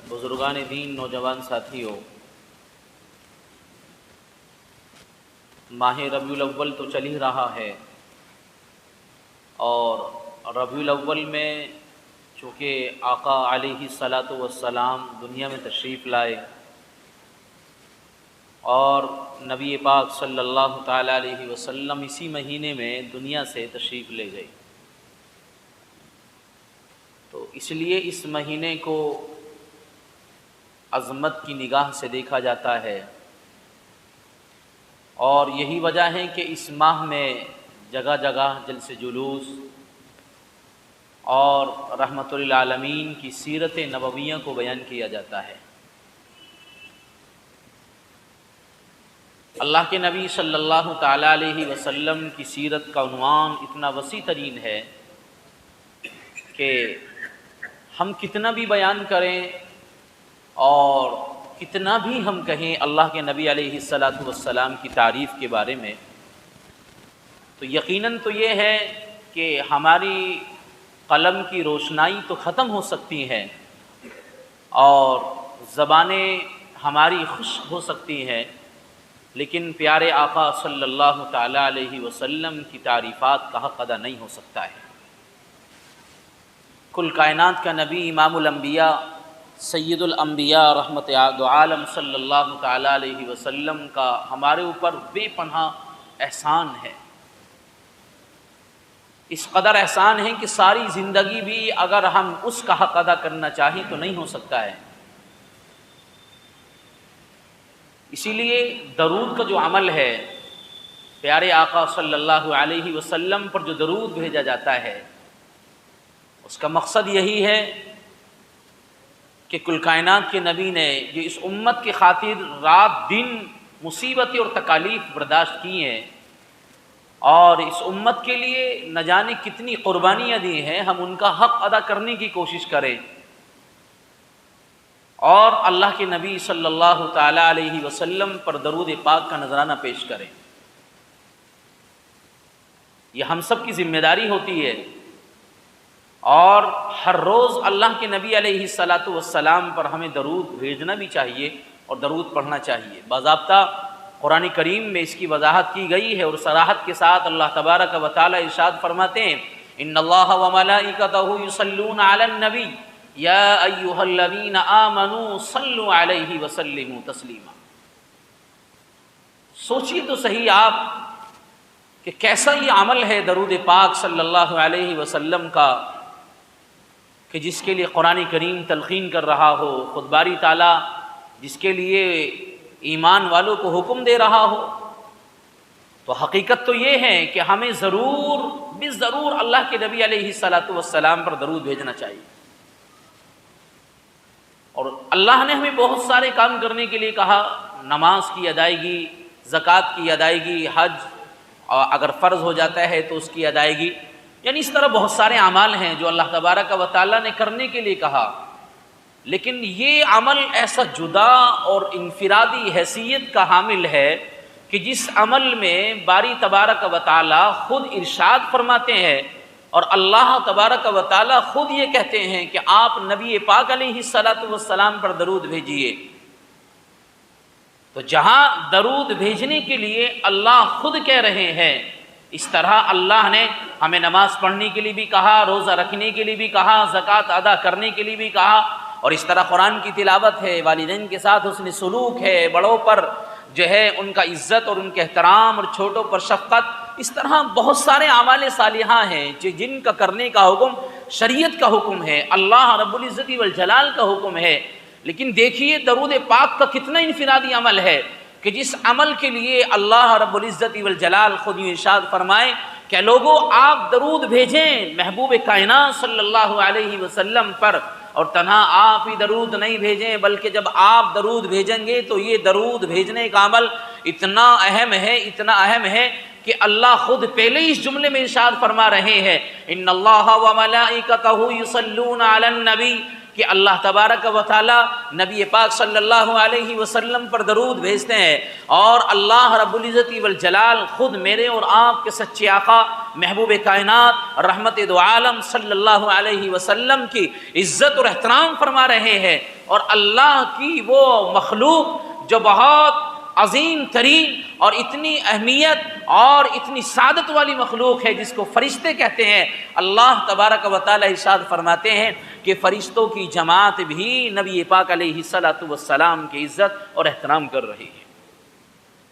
بزرگان دین، نوجوان ساتھیوں، ماہ ربیع الاول تو چل ہی رہا ہے، اور ربیع الاول میں چونکہ آقا علیہ الصلاۃ والسلام دنیا میں تشریف لائے اور نبی پاک صلی اللہ تعالیٰ علیہ وسلم اسی مہینے میں دنیا سے تشریف لے گئے، تو اس لیے اس مہینے کو عظمت کی نگاہ سے دیکھا جاتا ہے، اور یہی وجہ ہے کہ اس ماہ میں جگہ جگہ جلسے جلوس اور رحمت للعالمین کی سیرت نبویہ کو بیان کیا جاتا ہے۔ اللہ کے نبی صلی اللہ تعالیٰ علیہ وسلم کی سیرت کا عنوان اتنا وسیع ترین ہے کہ ہم کتنا بھی بیان کریں اور کتنا بھی ہم کہیں اللہ کے نبی علیہ الصلاۃ والسلام کی تعریف کے بارے میں، تو یقیناً تو یہ ہے کہ ہماری قلم کی روشنائی تو ختم ہو سکتی ہے اور زبانیں ہماری خشک ہو سکتی ہیں، لیکن پیارے آقا صلی اللہ تعالیٰ علیہ وسلم کی تعریفات کا حق ادا نہیں ہو سکتا ہے۔ کل کائنات کا نبی، امام الانبیاء، سید الانبیاء، رحمت دو عالم صلی اللہ تعالیٰ علیہ وسلم کا ہمارے اوپر بے پناہ احسان ہے۔ اس قدر احسان ہے کہ ساری زندگی بھی اگر ہم اس کا حق ادا کرنا چاہیں تو نہیں ہو سکتا ہے۔ اسی لیے درود کا جو عمل ہے، پیارے آقا صلی اللہ علیہ وسلم پر جو درود بھیجا جاتا ہے، اس کا مقصد یہی ہے کہ کل کائنات کے نبی نے جو اس امت کی خاطر رات دن مصیبتیں اور تکالیف برداشت کی ہیں اور اس امت کے لیے نہ جانے کتنی قربانیاں دی ہیں، ہم ان کا حق ادا کرنے کی کوشش کریں اور اللہ کے نبی صلی اللہ تعالیٰ علیہ وسلم پر درود پاک کا نذرانہ پیش کریں۔ یہ ہم سب کی ذمہ داری ہوتی ہے، اور ہر روز اللہ کے نبی علیہ الصلاۃ والسلام پر ہمیں درود بھیجنا بھی چاہیے اور درود پڑھنا چاہیے۔ باضابطہ قرآن کریم میں اس کی وضاحت کی گئی ہے، اور صراحت کے ساتھ اللہ تبارک و تعالی ارشاد فرماتے ہیں، ان اللہ وملائکتہ یصلون علی النبی یا ایھا الذین آمنوا صلوا علیہ وسلموا تسلیما۔ سوچیے تو صحیح آپ کہ کیسا یہ عمل ہے درود پاک صلی اللہ علیہ وسلم کا، کہ جس کے لیے قرآن کریم تلقین کر رہا ہو، خود باری تعالیٰ جس کے لیے ایمان والوں کو حکم دے رہا ہو، تو حقیقت تو یہ ہے کہ ہمیں ضرور اللہ کے نبی علیہ الصلاۃ والسلام پر درود بھیجنا چاہیے۔ اور اللہ نے ہمیں بہت سارے کام کرنے کے لیے کہا، نماز کی ادائیگی، زکوٰۃ کی ادائیگی، حج اگر فرض ہو جاتا ہے تو اس کی ادائیگی، یعنی اس طرح بہت سارے اعمال ہیں جو اللہ تبارک و تعالیٰ نے کرنے کے لیے کہا، لیکن یہ عمل ایسا جدا اور انفرادی حیثیت کا حامل ہے کہ جس عمل میں باری تبارک و تعالیٰ خود ارشاد فرماتے ہیں اور اللہ تبارک و تعالیٰ خود یہ کہتے ہیں کہ آپ نبی پاک علیہ الصلاۃ والسلام پر درود بھیجیے، تو جہاں درود بھیجنے کے لیے اللہ خود کہہ رہے ہیں، اس طرح اللہ نے ہمیں نماز پڑھنے کے لیے بھی کہا، روزہ رکھنے کے لیے بھی کہا، زکوٰۃ ادا کرنے کے لیے بھی کہا، اور اس طرح قرآن کی تلاوت ہے، والدین کے ساتھ حسن سلوک ہے، بڑوں پر جو ہے ان کا عزت اور ان کے احترام، اور چھوٹوں پر شفقت، اس طرح بہت سارے اعمال صالحہ ہیں جن کا کرنے کا حکم شریعت کا حکم ہے، اللہ رب العزت والجلال کا حکم ہے۔ لیکن دیکھیے درود پاک کا کتنا انفرادی عمل ہے کہ جس عمل کے لیے اللہ رب العزت والجلال خود ارشاد فرمائے کہ لوگوں آپ درود بھیجیں محبوب کائنات صلی اللہ علیہ وسلم پر، اور تنہا آپ ہی درود نہیں بھیجیں بلکہ جب آپ درود بھیجیں گے تو یہ درود بھیجنے کا عمل اتنا اہم ہے کہ اللہ خود پہلے اس جملے میں ارشاد فرما رہے ہیں، ان اللہ وملائکتہ یصلون علی النبی، کہ اللہ تبارک و تعالی نبی پاک صلی اللہ علیہ وسلم پر درود بھیجتے ہیں، اور اللہ رب العزت والجلال خود میرے اور آپ کے سچے آقا محبوب کائنات رحمت دو عالم صلی اللہ علیہ وسلم کی عزت اور احترام فرما رہے ہیں۔ اور اللہ کی وہ مخلوق جو بہت عظیم ترین اور اتنی اہمیت اور اتنی سعادت والی مخلوق ہے جس کو فرشتے کہتے ہیں، اللہ تبارک و تعالی ارشاد فرماتے ہیں کہ فرشتوں کی جماعت بھی نبی پاک علیہ السلام کی عزت اور احترام کر رہی ہے۔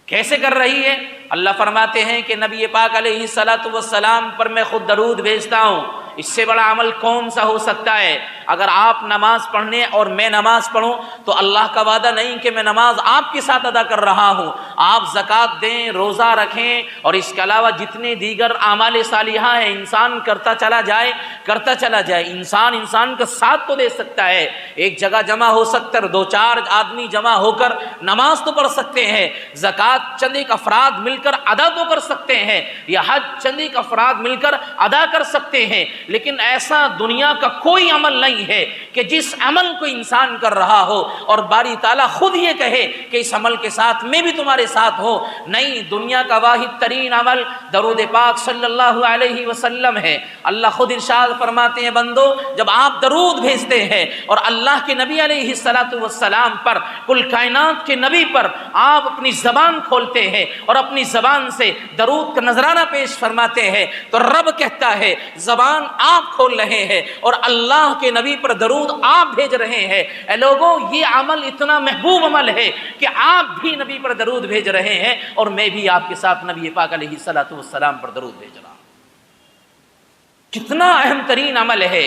کیسے کر رہی ہے؟ اللہ فرماتے ہیں کہ نبی پاک علیہ السلام پر میں خود درود بھیجتا ہوں۔ اس سے بڑا عمل کون سا ہو سکتا ہے؟ اگر آپ نماز پڑھنے اور میں نماز پڑھوں تو اللہ کا وعدہ نہیں کہ میں نماز آپ کے ساتھ ادا کر رہا ہوں، آپ زکوٰۃ دیں، روزہ رکھیں، اور اس کے علاوہ جتنے دیگر اعمال صالحہ ہیں انسان کرتا چلا جائے۔ انسان کا ساتھ تو دے سکتا ہے، ایک جگہ جمع ہو سکتا ہے، 2-4 آدمی جمع ہو کر نماز تو پڑھ سکتے ہیں، زکوٰۃ چند ایک افراد مل کر ادا تو کر سکتے ہیں، یا حج چند ایک افراد مل کر ادا کر سکتے ہیں، لیکن ایسا دنیا کا کوئی عمل نہیں ہے کہ جس عمل کو انسان کر رہا ہو اور باری تعالیٰ خود یہ کہے کہ اس عمل کے ساتھ میں بھی تمہارے ساتھ ہوں۔ نہیں، دنیا کا واحد ترین عمل درود پاک صلی اللہ علیہ وسلم ہے۔ اللہ خود ارشاد فرماتے ہیں، بندو جب آپ درود بھیجتے ہیں اور اللہ کے نبی علیہ السلام پر، کل کائنات کے نبی پر آپ اپنی زبان کھولتے ہیں اور اپنی زبان سے درود کا نذرانہ پیش فرماتے ہیں، تو رب کہتا ہے زبان آپ کھول رہے ہیں اور اللہ کے نبی پر درود آپ بھیج رہے ہیں۔ اے لوگوں، یہ عمل اتنا محبوب عمل ہے کہ آپ بھی نبی پر درود بھیج رہے ہیں اور میں بھی آپ کے ساتھ نبی پاک علیہ السلام پر درود بھیج رہا ہوں۔ کتنا اہم ترین عمل ہے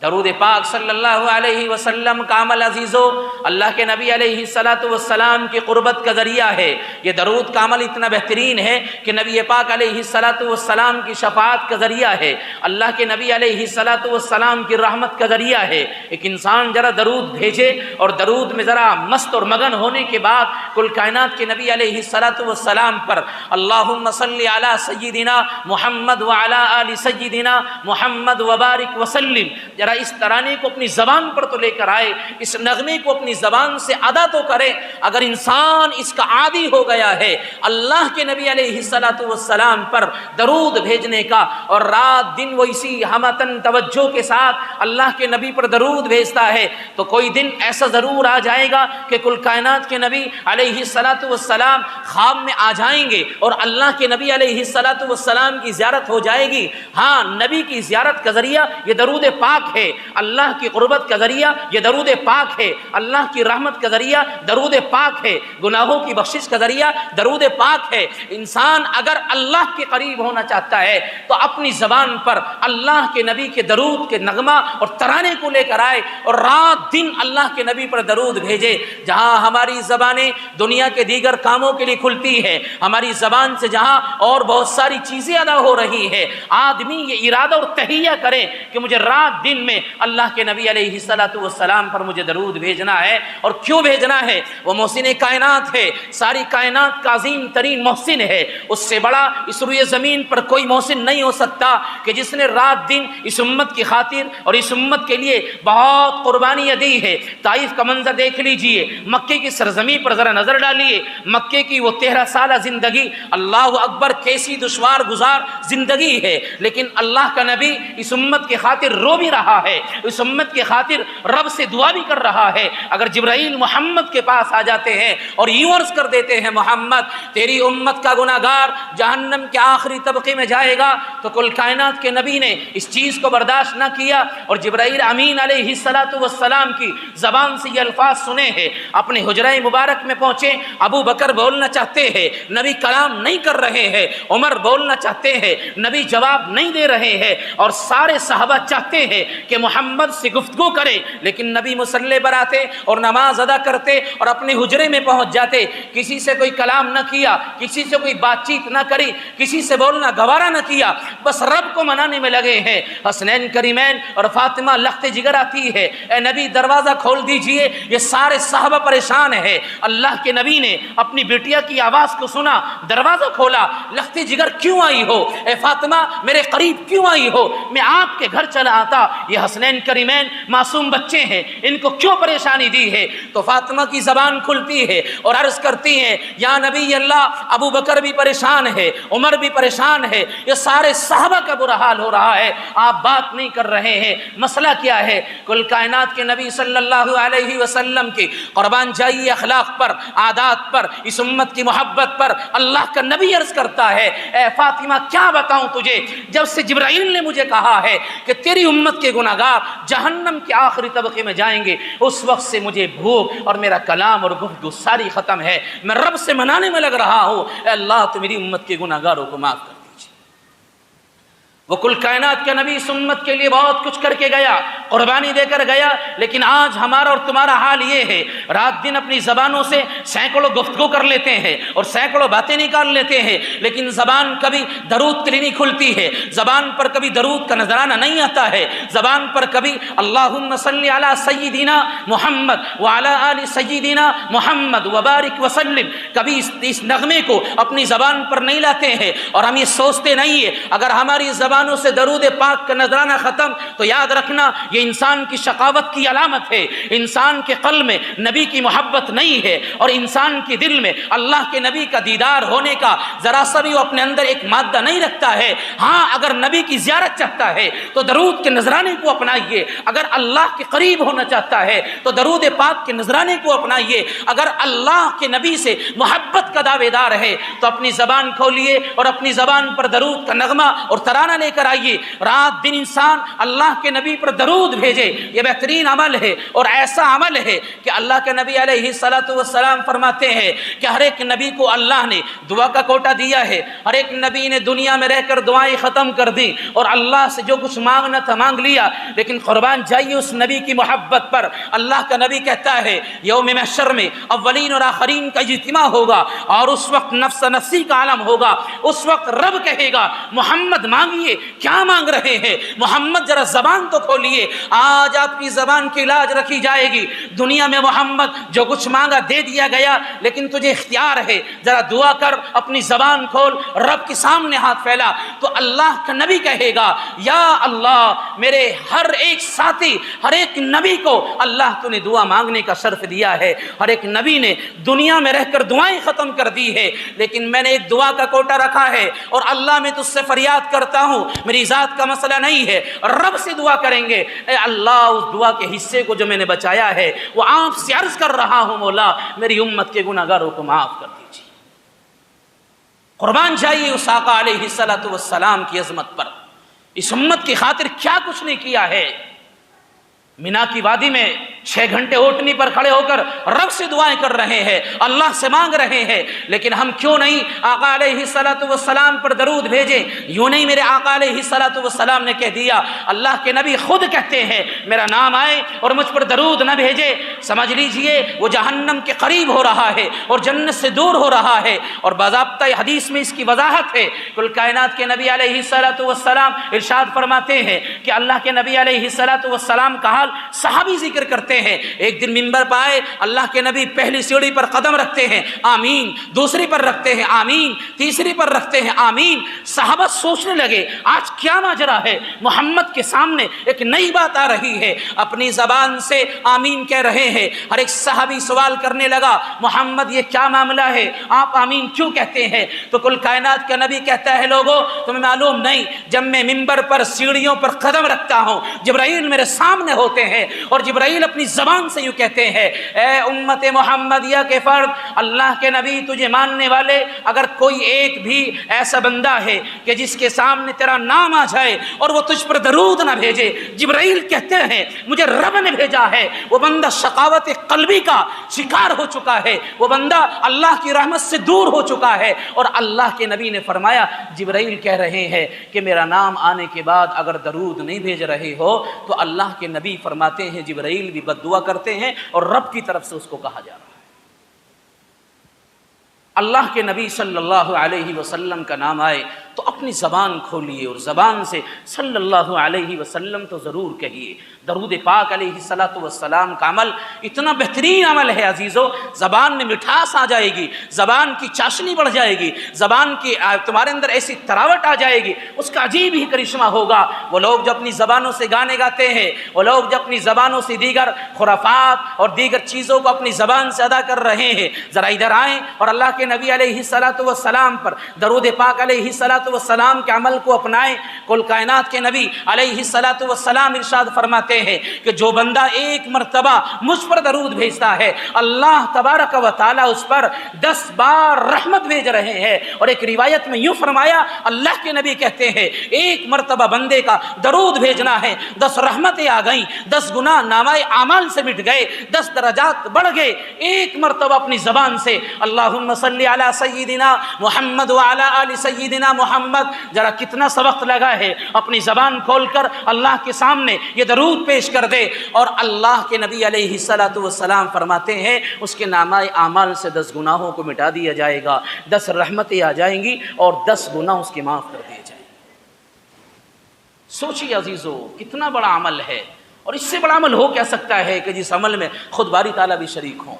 درود پاک صلی اللہ علیہ وسلم کا عمل عزیزو، اللہ کے نبی علیہ السلام کی قربت کا ذریعہ ہے۔ یہ درود کا عمل اتنا بہترین ہے کہ نبی پاک علیہ السلام کی شفاعت کا ذریعہ ہے، اللہ کے نبی علیہ السلام کی رحمت کا ذریعہ ہے۔ ایک انسان ذرا درود بھیجے اور درود میں ذرا مست اور مگن ہونے کے بعد کل کائنات کے نبی علیہ السلام پر اللہم صلی علی سیدنا محمد وعلی آل سیدنا محمد وبارک وسلم، ذرا اس ترانے کو اپنی زبان پر تو لے کر آئے، اس نغمے کو اپنی زبان سے ادا تو کرے۔ اگر انسان اس کا عادی ہو گیا ہے اللہ کے نبی علیہ السلام پر درود بھیجنے کا، اور رات دن وہ اسی ہمتن توجہ کے ساتھ اللہ کے نبی پر درود بھیجتا ہے، تو کوئی دن ایسا ضرور آ جائے گا کہ کل کائنات کے نبی علیہ السلام خواب میں آ جائیں گے اور اللہ کے نبی علیہ السلام کی زیارت ہو جائے گی۔ ہاں، نبی کی زیارت کا ذریعہ یہ درود پاک ہے، اللہ کی قربت کا ذریعہ یہ درود پاک ہے، اللہ کی رحمت کا ذریعہ درود پاک ہے، گناہوں کی بخشش کا ذریعہ درود پاک ہے۔ انسان اگر اللہ کے قریب ہونا چاہتا ہے تو اپنی زبان پر اللہ کے نبی کے درود کے نغمہ اور ترانے کو لے کر آئے اور رات دن اللہ کے نبی پر درود بھیجے۔ جہاں ہماری زبانیں دنیا کے دیگر کاموں کے لیے کھلتی ہے، ہماری زبان سے جہاں اور بہت ساری چیزیں ادا ہو رہی ہے، آدمی یہ ارادہ اور تہیہ کرے کہ مجھے رات دن میں اللہ کے نبی علیہ السلام پر مجھے درود بھیجنا ہے۔ اور کیوں بھیجنا ہے؟ وہ محسن کائنات ہے، ساری کائنات کا عظیم ترین محسن ہے، اس سے بڑا اس روئے زمین پر کوئی محسن نہیں ہو سکتا کہ جس نے رات دن اس امت کی خاطر اور اس امت کے لیے بہت قربانیاں دی ہے۔ طائف کا منظر دیکھ لیجئے، مکے کی سرزمین پر ذرا نظر ڈالیے، مکے کی وہ 13 سالہ زندگی، اللہ اکبر کیسی دشوار گزار زندگی ہے، لیکن اللہ کا نبی اس امت کی خاطر رو بھی رہا ہے، اس امت کی خاطر رب سے دعا بھی کر رہا ہے۔ اگر جبرائیل محمد کے پاس آ جاتے ہیں اور یوں عرض کر دیتے ہیں محمد تیری امت کا گناہگار جہنم کے آخری طبقے میں جائے گا، تو کل کائنات کے نبی نے اس چیز کو برداشت نہ کیا اور جبرائیل امین علیہ السلام کی زبان سے یہ الفاظ سنے ہیں، اپنے حجرہ مبارک میں پہنچے، ابو بکر بولنا چاہتے ہیں، نبی کلام نہیں کر رہے ہیں، عمر بولنا چاہتے ہیں، نبی جواب نہیں دے رہے ہیں، اور سارے صحابہ چاہتے ہیں کہ محمد سے گفتگو کرے، لیکن نبی مصلی پر آتے اور نماز ادا کرتے اور اپنے حجرے میں پہنچ جاتے، کسی سے کوئی کلام نہ کیا، کسی سے کوئی بات چیت نہ کری، کسی سے بولنا گوارا نہ کیا، بس رب کو منانے میں لگے ہیں۔ حسنین کریمین اور فاطمہ لخت جگر آتی ہے، اے نبی دروازہ کھول دیجئے، یہ سارے صحابہ پریشان ہیں۔ اللہ کے نبی نے اپنی بیٹیا کی آواز کو سنا، دروازہ کھولا، لخت جگر کیوں آئی ہو؟ اے فاطمہ میرے قریب کیوں آئی ہو؟ میں آپ کے گھر چلا آتا، یہ حسنین کریمین معصوم بچے ہیں، ان کو کیوں پریشانی دی ہے؟ تو فاطمہ کی زبان کھلتی ہے اور عرض کرتی ہیں یا نبی اللہ، ابو بکر بھی پریشان ہے، عمر بھی پریشان ہے، یہ سارے صحابہ کا برا حال ہو رہا ہے، آپ بات نہیں کر رہے ہیں، مسئلہ کیا ہے؟ کل کائنات کے نبی صلی اللہ علیہ وسلم کی قربان جائی اخلاق پر، عادات پر، اس امت کی محبت پر اللہ کا نبی عرض کرتا ہے اے فاطمہ کیا بتاؤں تجھے، جب سے جبرائیل نے مجھے کہا ہے کہ تیری امت کے گناہ گار جہنم کے آخری طبقے میں جائیں گے، اس وقت سے مجھے بھوک اور میرا کلام اور گفتگو ساری ختم ہے، میں رب سے منانے میں لگ رہا ہوں اے اللہ تو میری امت کے گناہ گاروں کو معاف کر دیجیے۔ وہ کل کائنات کا نبی اس امت کے لیے بہت کچھ کر کے گیا، قربانی دے کر گیا، لیکن آج ہمارا اور تمہارا حال یہ ہے، رات دن اپنی زبانوں سے سینکڑوں گفتگو کر لیتے ہیں اور سینکڑوں باتیں نکال لیتے ہیں، لیکن زبان کبھی درود کے لیے نہیں کھلتی ہے، زبان پر کبھی درود کا نذرانہ نہیں آتا ہے، زبان پر کبھی اللہم صلی علی سیدنا محمد وعلی آل سیدنا محمد وبارک وسلم، کبھی اس نغمے کو اپنی زبان پر نہیں لاتے ہیں، اور ہم یہ سوچتے نہیں ہیں اگر ہماری زبانوں سے درود پاک کا نذرانہ ختم تو یاد رکھنا یہ انسان کی شقاوت کی علامت ہے، انسان کے قلب میں نبی کی محبت نہیں ہے، اور انسان کے دل میں اللہ کے نبی کا دیدار ہونے کا ذرا سا بھی وہ اپنے اندر ایک مادہ نہیں رکھتا ہے۔ ہاں اگر نبی کی زیارت چاہتا ہے تو درود کے نذرانے کو اپنائیے، اگر اللہ کے قریب ہونا چاہتا ہے تو درود پاک کے نذرانے کو اپنائیے، اگر اللہ کے نبی سے محبت کا دعوے دار ہے تو اپنی زبان کھولیے اور اپنی زبان پر درود کا نغمہ اور ترانہ لے کر آئیے، رات دن انسان اللہ کے نبی پر درود بھیجے، یہ بہترین عمل ہے، اور ایسا عمل ہے کہ اللہ کے نبی علیہ السلام فرماتے ہیں کہ ہر ایک نبی کو اللہ نے دعا کا کوٹا دیا ہے، ہر ایک نبی نے دنیا میں رہ کر دعائیں ختم کر دی اور اللہ سے جو کچھ مانگنا تھا مانگ لیا، لیکن قربان جائیے اس نبی کی محبت پر، اللہ کا نبی کہتا ہے یوم محشر میں اولین اور آخرین کا اجتماع ہوگا اور اس وقت نفس نفسی کا عالم ہوگا، اس وقت رب کہے گا محمد مانگیے، کیا مانگ رہے ہیں محمد، ذرا زبان تو کھولیے، آج آپ کی زبان کی لاج رکھی جائے گی، دنیا میں محمد جو کچھ مانگا دے دیا گیا، لیکن تجھے اختیار ہے، ذرا دعا کر، اپنی زبان کھول، رب کے سامنے ہاتھ پھیلا، تو اللہ کا نبی کہے گا یا اللہ میرے ہر ایک ساتھی، ہر ایک نبی کو اللہ تو نے دعا مانگنے کا شرف دیا ہے، ہر ایک نبی نے دنیا میں رہ کر دعائیں ختم کر دی ہے، لیکن میں نے ایک دعا کا کوٹا رکھا ہے اور اللہ میں تجھ سے فریاد کرتا ہوں، میری ذات کا مسئلہ نہیں ہے، رب سے دعا کریں گے اے اللہ اس دعا کے حصے کو جو میں نے بچایا ہے وہ آپ سے عرض کر رہا ہوں مولا میری امت کے گناہ گاروں کو معاف کر دیجیے۔ قربان جائیے اس آقا علیہ السلام کی عظمت پر، اس امت کی خاطر کیا کچھ نہیں کیا ہے۔ مینا کی وادی میں 6 گھنٹے اونٹنی پر کھڑے ہو کر رب سے دعائیں کر رہے ہیں، اللہ سے مانگ رہے ہیں، لیکن ہم کیوں نہیں آقا علیہ السلام پر درود بھیجیں؟ یوں نہیں میرے آقا علیہ السلام نے کہہ دیا، اللہ کے نبی خود کہتے ہیں میرا نام آئے اور مجھ پر درود نہ بھیجے سمجھ لیجئے وہ جہنم کے قریب ہو رہا ہے اور جنت سے دور ہو رہا ہے، اور باضابطہ حدیث میں اس کی وضاحت ہے۔ کل کائنات کے نبی علیہ السلام ارشاد فرماتے ہیں کہ اللہ کے نبی علیہ السلام کا حال صحابی ذکر کرتے ہیں، ایک دن منبر پر آئے، اللہ کے نبی پہلی سیڑھی پر قدم رکھتے ہیں آمین، دوسری پر رکھتے ہیں آمین، تیسری پر رکھتے ہیں آمین، صحابہ سوچنے لگے آج کیا ماجرا ہے، محمد کے سامنے ایک نئی بات آ رہی ہے، اپنی زبان سے آمین کہہ رہے ہیں، ہر ایک صحابی سوال کرنے لگا محمد یہ کیا معاملہ ہے، آپ آمین کیوں کہتے ہیں؟ تو کل کائنات کا نبی کہتا ہے لوگوں تمہیں معلوم نہیں، جب میں منبر پر سیڑھیوں پر قدم رکھتا ہوں جبرائیل میرے سامنے ہوتے ہیں اور جبرائیل اپنی زبان سے یوں کہتے ہیں اے امت محمدیہ کے فرد، اللہ کے نبی تجھے ماننے والے اگر کوئی ایک بھی ایسا بندہ ہے کہ جس کے سامنے تیرا نام آ جائے اور وہ تجھ پر درود نہ بھیجے، جبرائیل کہتے ہیں مجھے رب نے بھیجا ہے، وہ بندہ شقاوت قلبی کا شکار ہو چکا ہے، وہ بندہ اللہ کی رحمت سے دور ہو چکا ہے۔ اور اللہ کے نبی نے فرمایا جبرائیل کہہ رہے ہیں کہ میرا نام آنے کے بعد اگر درود نہیں بھیج رہے ہو تو اللہ کے نبی فرماتے ہیں جبرائیل بھی بد دعا کرتے ہیں اور رب کی طرف سے اس کو کہا جا رہا ہے۔ اللہ کے نبی صلی اللہ علیہ وسلم کا نام آئے تو اپنی زبان کھولیے اور زبان سے صلی اللہ علیہ وسلم تو ضرور کہیے۔ درود پاک علیہ الصلوۃ والسلام کا عمل اتنا بہترین عمل ہے عزیزو، زبان میں مٹھاس آ جائے گی، زبان کی چاشنی بڑھ جائے گی، زبان کی تمہارے اندر ایسی تراوٹ آ جائے گی، اس کا عجیب ہی کرشمہ ہوگا۔ وہ لوگ جو اپنی زبانوں سے گانے گاتے ہیں، وہ لوگ جو اپنی زبانوں سے دیگر خرافات اور دیگر چیزوں کو اپنی زبان سے ادا کر رہے ہیں، ذرا ادھر آئیں اور اللہ کے نبی علیہ الصلوۃ والسلام پر درود پاک علیہ الصلوۃ والسلام کے عمل کو اپنائیں۔ کل کائنات کے نبی علیہ الصلوۃ والسلام ارشاد فرماتے ہیں کہ جو بندہ ایک مرتبہ مجھ پر درود بھیجتا ہے، اللہ تبارک و تعالی اس پر 10 بار رحمت بھیج رہے ہیں۔ اور ایک روایت میں یوں فرمایا، اللہ کے نبی کہتے ہیں ایک مرتبہ بندے کا درود بھیجنا ہے، 10 رحمتیں آ گئیں، 10 گناہ نامہ اعمال سے مٹ گئے، 10 درجات بڑھ گئے۔ ایک مرتبہ اپنی زبان سے اللہم صلی علی سیدنا محمد وعلی آل سیدنا محمد، ذرا کتنا سبق لگا ہے، اپنی زبان کھول کر اللہ کے سامنے یہ درود پیش کر دے، اور اللہ کے نبی علیہ الصلوۃ والسلام فرماتے ہیں اس کے نامہ اعمال سے 10 گناہوں کو مٹا دیا جائے گا، 10 رحمتیں آ جائیں گی اور 10 گناہ اس کے معاف کر دیے جائیں گے۔ سوچیے عزیزو کتنا بڑا عمل ہے، اور اس سے بڑا عمل ہو کیا سکتا ہے کہ جس عمل میں خود باری تعالیٰ بھی شریک ہوں،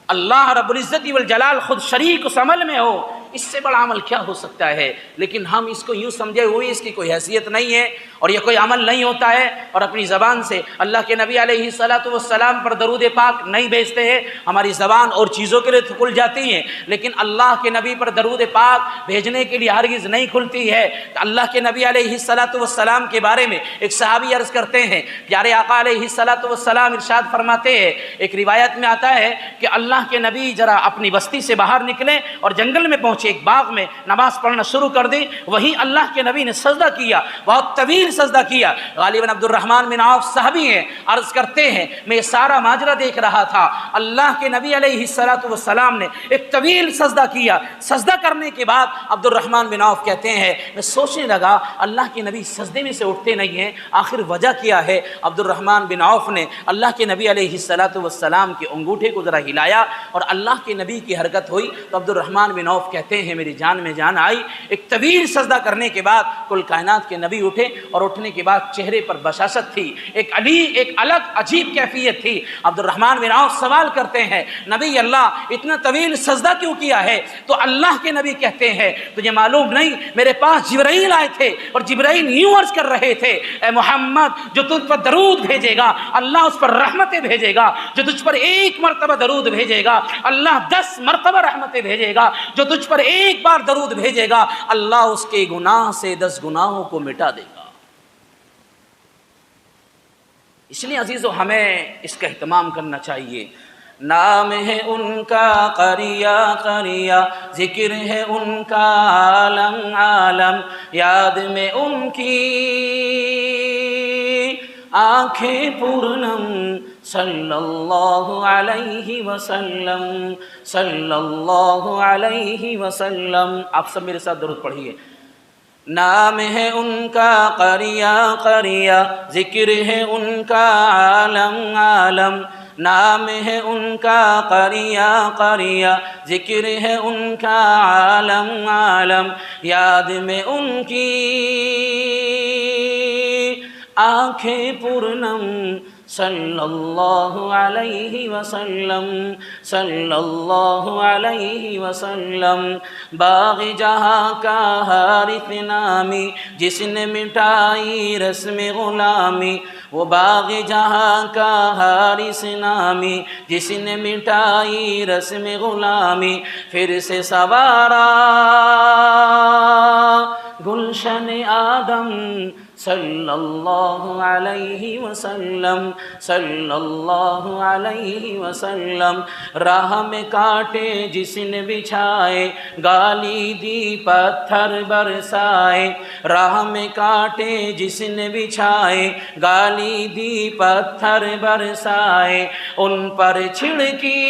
اللہ رب العزت والجلال خود شریک اس عمل میں ہو، اس سے بڑا عمل کیا ہو سکتا ہے؟ لیکن ہم اس کو یوں سمجھے ہوئے اس کی کوئی حیثیت نہیں ہے اور یہ کوئی عمل نہیں ہوتا ہے، اور اپنی زبان سے اللہ کے نبی علیہ الصلوۃ والسلام پر درود پاک نہیں بھیجتے ہیں۔ ہماری زبان اور چیزوں کے لیے تو کھل جاتی ہیں، لیکن اللہ کے نبی پر درود پاک بھیجنے کے لیے ہرگز نہیں کھلتی ہے۔ اللہ کے نبی علیہ الصلوۃ والسلام کے بارے میں ایک صحابی عرض کرتے ہیں، پیارے آقا علیہ الصلوۃ والسلام ارشاد فرماتے ہیں، ایک روایت میں آتا ہے کہ اللہ کے نبی ذرا اپنی بستی سے باہر نکلے اور جنگل میں پہنچے، ایک باغ میں نماز پڑھنا شروع کر دی، وہیں اللہ کے نبی نے سجدہ کیا، بہت طویل سجدہ کیا۔ غالباً عبد الرحمن بن عوف صحابی ہیں، عرض کرتے ہیں میں یہ سارا ماجرا دیکھ رہا تھا، اللہ کے نبی علیہ الصلوۃ والسلام نے ایک طویل سجدہ کیا، سجدہ کرنے کے بعد عبد الرحمن بن عوف کہتے ہیں میں سوچنے لگا اللہ کے نبی سجدے میں سے اٹھتے نہیں ہیں، آخر وجہ کیا ہے؟ عبد الرحمن بن عوف نے اللہ کے نبی علیہ الصلوۃ والسلام کے انگوٹھے کو ذرا ہلایا اور اللہ کے نبی کی حرکت ہوئی، تو عبد الرحمن بن عوف کہتے ہیں میری جان میں جان آئی۔ ایک طویل سجدہ کرنے کے بعد کل کائنات کے نبی اٹھے، اور اٹھنے کے بعد چہرے پر بشاشت تھی، ایک الگ عجیب کیفیت تھی۔ عبد الرحمن بن عوف سوال کرتے ہیں نبی اللہ اتنا طویل سجدہ کیوں کیا ہے؟ تو اللہ کے نبی کہتے ہیں تجھے معلوم نہیں میرے پاس جبرائیل آئے تھے اور جبرائیل یوں عرض کر رہے تھے اے محمد جو تجھ پر درود بھیجے گا اللہ اس پر رحمتیں بھیجے گا، جو تجھ پر ایک مرتبہ درود بھیجے گا اللہ 10 مرتبہ رحمتیں بھیجے گا، جو تجھ پر ایک بار درود بھیجے گا اللہ اس کے گناہ سے 10 گناہوں کو مٹا دے گا۔ اس لیے عزیزو ہمیں اس کا اہتمام کرنا چاہیے۔ نام ہے ان کا قریہ قریہ، ذکر ہے ان کا عالم عالم، یاد میں ان کی آنکھیں پورنم صلی اللہ علیہ وسلم، صلی اللہ علیہ وسلم۔ آپ سب میرے ساتھ درود پڑھیے۔ نام ہے ان کا قریہ قریہ، ذکر ہے ان کا عالم عالم، نام ہے ان کا قریہ قریہ، ذکر ہے ان کا عالم عالم، یاد میں ان کی آنکھیں پورنم صلی اللہ علیہ وسلم، صلی اللہ علیہ وسلم۔ باغ جہاں کا حارث نامی جس نے مٹائی رسم غلامی، وہ باغ جہاں کا حارث نامی جس نے مٹائی رسم غلامی، پھر سے سوارا گلشن آدم صلی اللہ علیہ وسلم، صلی اللہ علیہ وسلم۔ راہ میں کانٹے جس نے بچھائے گالی دی پتھر برسائے، راہ میں کانٹے جس نے بچھائے گالی دی پتھر برسائے، ان پر چھڑکی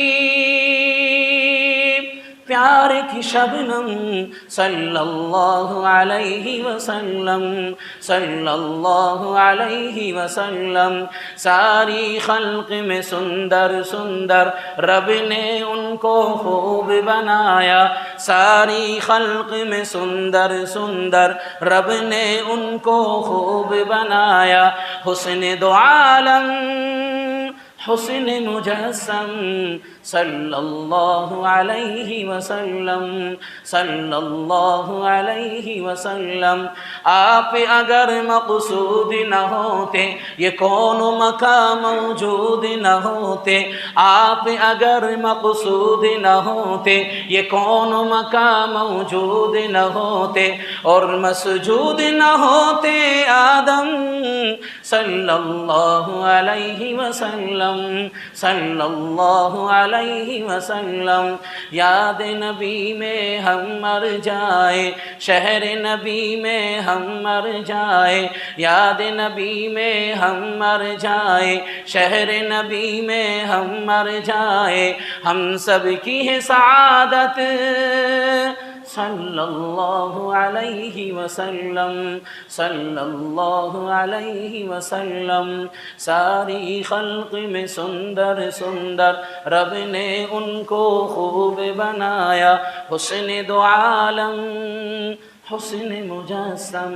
پیار کی شبنم صلی اللہ علیہ وسلم، صلی اللہ علیہ وسلم۔ ساری خلق میں سندر سندر رب نے ان کو خوب بنایا، ساری خلق میں سندر سندر رب نے ان کو خوب بنایا۔ حسن دو عالم حسن مجسم صلی اللہ علیہ وسلم، صلی اللہ علیہ وسلم۔ آپ اگر مقصود نہ ہوتے یہ کون و مکان موجود نہ ہوتے، آپ اگر مقصود نہ ہوتے یہ کون و مکان موجود نہ ہوتے، اور مسجود نہ ہوتے آدم صلی اللہ علیہ وسلم، صلی اللہ علیہ وسلم۔ یاد نبی میں ہم مر جائیں، شہر نبی میں ہم مر جائیں، یاد نبی میں ہم مر جائیں، شہر نبی میں ہم مر جائیں، ہم سب کی ہے سعادت صلی اللہ علیہ وسلم، صلی اللہ علیہ وسلم۔ ساری خلق میں سندر سندر رب نے ان کو خوب بنایا، حسن دو عالم حسن مجسم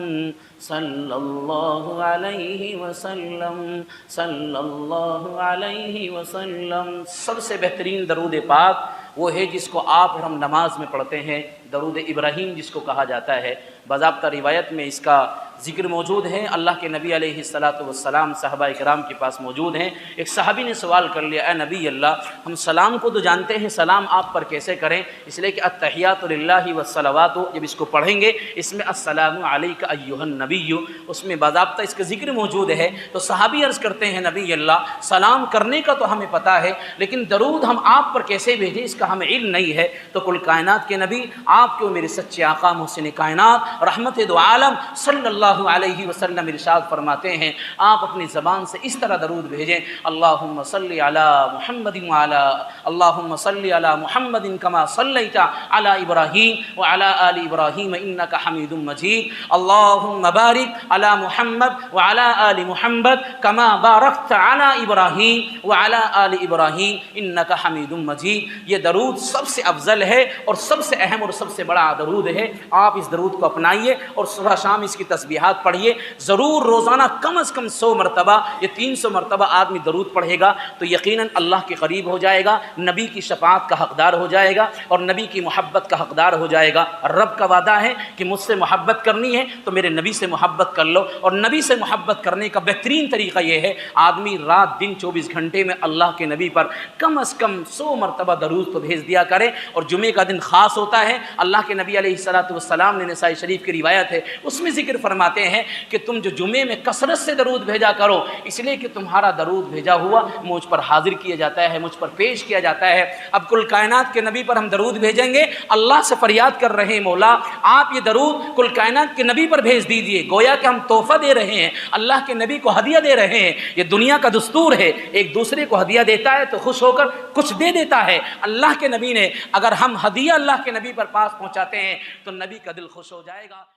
صلی اللہ علیہ وسلم، صلی اللہ علیہ وسلم۔ سب سے بہترین درود پاک وہ ہے جس کو آپ اور ہم نماز میں پڑھتے ہیں، درود ابراہیم جس کو کہا جاتا ہے۔ باضابطہ روایت میں اس کا ذکر موجود ہے، اللہ کے نبی علیہ السلام صحابہ کرام کے پاس موجود ہیں۔ ایک صحابی نے سوال کر لیا، اے نبی اللہ، ہم سلام کو تو جانتے ہیں، سلام آپ پر کیسے کریں؟ اس لیے کہ التحیات للہ والصلوات، جب اس کو پڑھیں گے اس میں السلام علیک ایھا النبی، اس میں باضابطہ اس کا ذکر موجود ہے۔ تو صحابی عرض کرتے ہیں، نبی اللہ، سلام کرنے کا تو ہمیں پتہ ہے، لیکن درود ہم آپ پر کیسے بھیجیں اس کا ہمیں علم نہیں ہے۔ تو کل کائنات کے نبی، آپ کے میرے سچے آقا محسن کائنات رحمت دو عالم صلی اللہ علیہ وسلم ارشاد فرماتے ہیں، آپ اپنی زبان سے اس طرح درود بھیجیں، اللہم صلی علی محمد اللہم صلی علی محمد کما صلیت علی ابراہیم وعلی آل ابراہیم انک حمید مجید، اللہم بارک علی محمد وعلی آل محمد کما بارکت علی ابراہیم وعلی آل ابراہیم انک حمید مجید۔ یہ درود سب سے افضل ہے اور سب سے اہم اور سب سے بڑا درود ہے۔ آپ اس درود کو اپنائیے اور صبح شام اس کی تسبیحات پڑھیے، ضرور روزانہ کم از کم 100 مرتبہ یا 300 مرتبہ آدمی درود پڑھے گا تو یقیناً اللہ کے قریب ہو جائے گا، نبی کی شفاعت کا حقدار ہو جائے گا اور نبی کی محبت کا حقدار ہو جائے گا۔ رب کا وعدہ ہے کہ مجھ سے محبت کرنی ہے تو میرے نبی سے محبت کر لو، اور نبی سے محبت کرنے کا بہترین طریقہ یہ ہے آدمی رات دن 24 گھنٹے میں اللہ کے نبی پر کم از کم 100 مرتبہ درود تو بھیج دیا کرے۔ اور جمعے کا دن خاص ہوتا ہے، اللہ کے نبی علیہ السلام نے نسائی شریف کی روایت ہے اس میں ذکر فرماتے ہیں کہ تم جو جمعے میں کثرت سے درود بھیجا کرو، اس لیے کہ تمہارا درود بھیجا ہوا مجھ پر حاضر کیا جاتا ہے، مجھ پر پیش کیا جاتا ہے۔ اب کل کائنات کے نبی پر ہم درود بھیجیں گے، اللہ سے فریاد کر رہے ہیں، مولا آپ یہ درود کل کائنات کے نبی پر بھیج دیجئے، گویا کہ ہم تحفہ دے رہے ہیں، اللہ کے نبی کو ہدیہ دے رہے ہیں۔ یہ دنیا کا دستور ہے، ایک دوسرے کو ہدیہ دیتا ہے تو خوش ہو کر کچھ دے دیتا ہے۔ اللہ کے نبی نے اگر ہم ہدیہ اللہ کے نبی پر پاس پہنچاتے ہیں تو نبی کا دل خوش ہو جائے گا۔